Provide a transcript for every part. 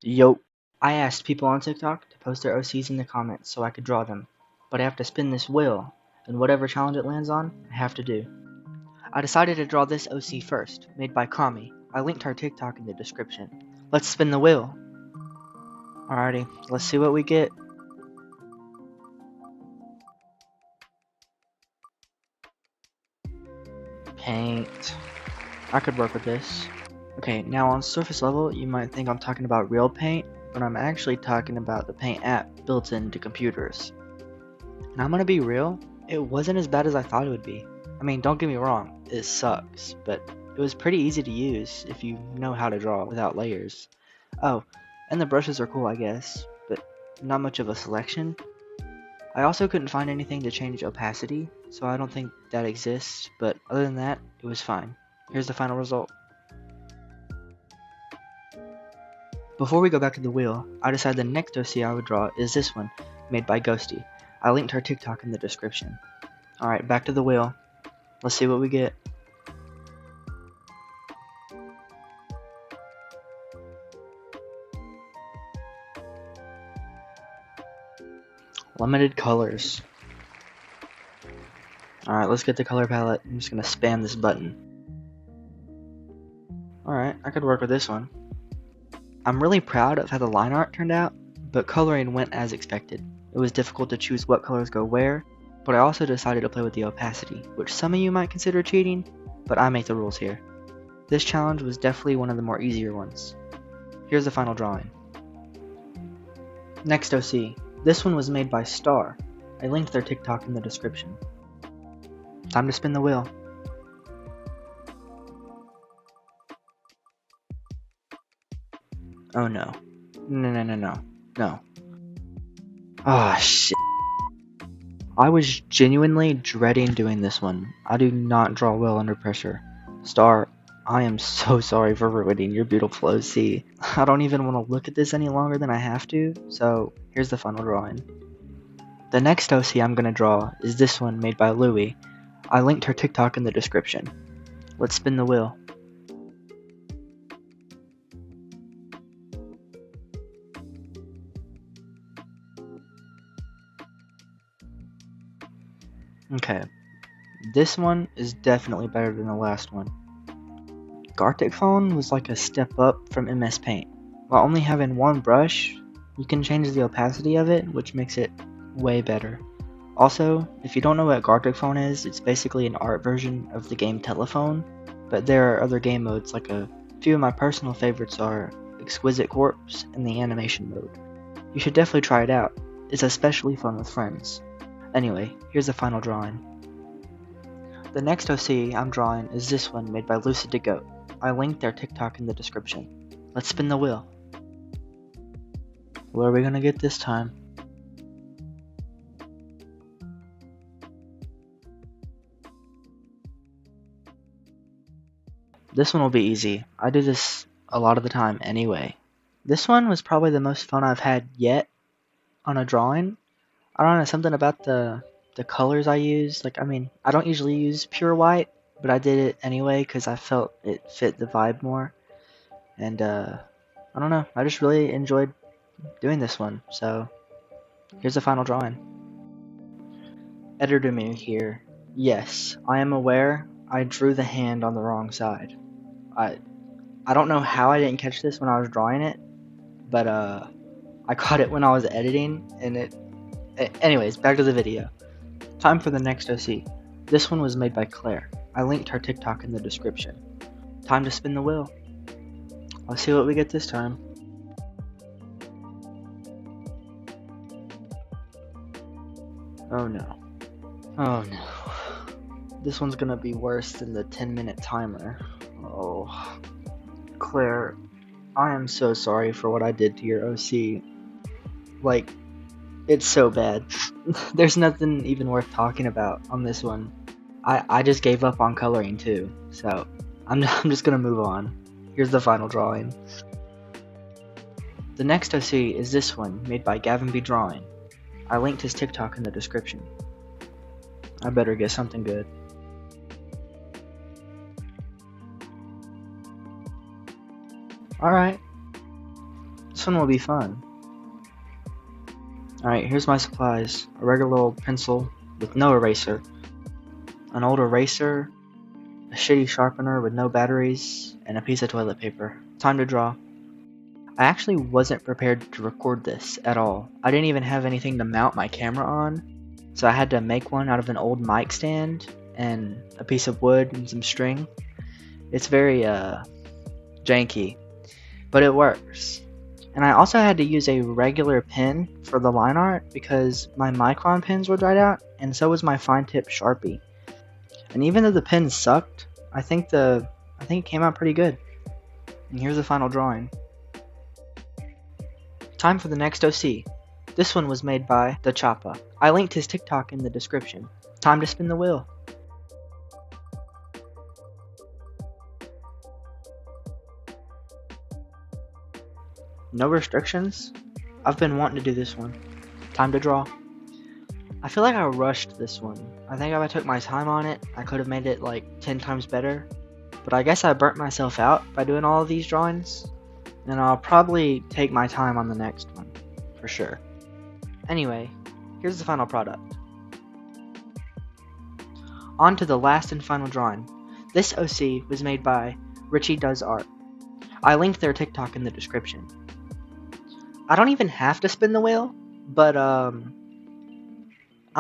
Yo. I asked people on TikTok to post their OCs in the comments so I could draw them, but I have to spin this wheel, and whatever challenge it lands on, I have to do. I decided to draw this OC first, made by Kami. I linked her TikTok in the description. Let's spin the wheel. Alrighty, let's see what we get. Paint. I could work with this. Okay, now on surface level, you might think I'm talking about real paint, but I'm actually talking about the paint app built into computers. And I'm gonna be real, it wasn't as bad as I thought it would be. I mean, don't get me wrong, it sucks, but it was pretty easy to use if you know how to draw without layers. Oh, and the brushes are cool, I guess, but not much of a selection. I also couldn't find anything to change opacity, so I don't think that exists, but other than that, it was fine. Here's the final result. Before we go back to the wheel, I decided the next OC I would draw is this one, made by Ghosty. I linked her TikTok in the description. Alright, back to the wheel. Let's see what we get. Limited colors. Alright, let's get the color palette. I'm just gonna spam this button. Alright, I could work with this one. I'm really proud of how the line art turned out, but coloring went as expected. It was difficult to choose what colors go where, but I also decided to play with the opacity, which some of you might consider cheating, but I make the rules here. This challenge was definitely one of the more easier ones. Here's the final drawing. Next OC. This one was made by Star. I linked their TikTok in the description. Time to spin the wheel. Oh no. No. Ah, shit. I was genuinely dreading doing this one. I do not draw well under pressure. Star, I am so sorry for ruining your beautiful OC. I don't even want to look at this any longer than I have to, so here's the final drawing. The next OC I'm going to draw is this one made by Louie. I linked her TikTok in the description. Let's spin the wheel. Okay, this one is definitely better than the last one. Gartic Phone was like a step up from MS Paint. While only having one brush, you can change the opacity of it, which makes it way better. Also, if you don't know what Gartic Phone is, it's basically an art version of the game Telephone, but there are other game modes, like a few of my personal favorites are Exquisite Corpse and the animation mode. You should definitely try it out. It's especially fun with friends. Anyway, here's the final drawing. The next OC I'm drawing is this one made by Lucid the Goat. I linked their TikTok in the description. Let's spin the wheel. What are we gonna get this time? This one will be easy. I do this a lot of the time anyway. This one was probably the most fun I've had yet on a drawing. I don't know, something about the colors I use. Like, I mean, I don't usually use pure white, but I did it anyway because I felt it fit the vibe more. And I don't know, I just really enjoyed doing this one. So here's the final drawing. Editor me here. Yes, I am aware I drew the hand on the wrong side. I don't know how I didn't catch this when I was drawing it, but I caught it when I was editing, and anyways, back to the video. Time for the next OC. This one was made by Claire. I linked her TikTok in the description. Time to spin the wheel. Let's see what we get this time. Oh no. Oh no. This one's gonna be worse than the 10-minute timer. Oh. Claire, I am so sorry for what I did to your OC. Like, it's so bad. There's nothing even worth talking about on this one. I just gave up on coloring too, so I'm just gonna move on. Here's the final drawing. The next OC is this one, made by Gavin B. Drawing. I linked his TikTok in the description. I better get something good. Alright. This one will be fun. Alright, here's my supplies. A regular little pencil with no eraser. An old eraser. A shitty sharpener with no batteries. And a piece of toilet paper. Time to draw. I actually wasn't prepared to record this at all. I didn't even have anything to mount my camera on. So I had to make one out of an old mic stand and a piece of wood and some string. It's very janky, but it works. And I also had to use a regular pen for the line art because my Micron pens were dried out, and so was my fine tip Sharpie. And even though the pen sucked, I think it came out pretty good. And here's the final drawing. Time for the next OC. This one was made by the Choppa. I linked his TikTok in the description. Time to spin the wheel. No restrictions? I've been wanting to do this one. Time to draw. I feel like I rushed this one. I think if I took my time on it, I could have made it like 10 times better. But I guess I burnt myself out by doing all of these drawings. And I'll probably take my time on the next one, for sure. Anyway, here's the final product. On to the last and final drawing. This OC was made by Richie Does Art. I linked their TikTok in the description. I don't even have to spin the wheel, but I'm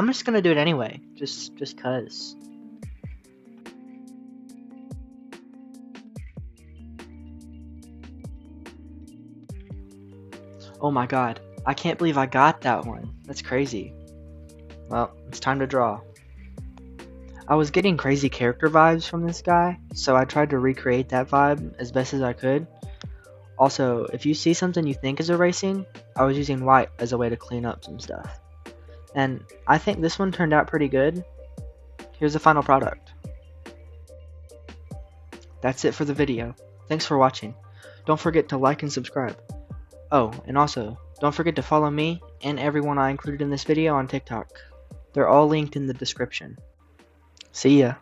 just gonna do it anyway, just cause. Oh my god, I can't believe I got that one. That's crazy. Well, it's time to draw. I was getting crazy character vibes from this guy, so I tried to recreate that vibe as best as I could. Also, if you see something you think is erasing, I was using white as a way to clean up some stuff. And I think this one turned out pretty good. Here's the final product. That's it for the video. Thanks for watching. Don't forget to like and subscribe. Oh, and also, don't forget to follow me and everyone I included in this video on TikTok. They're all linked in the description. See ya.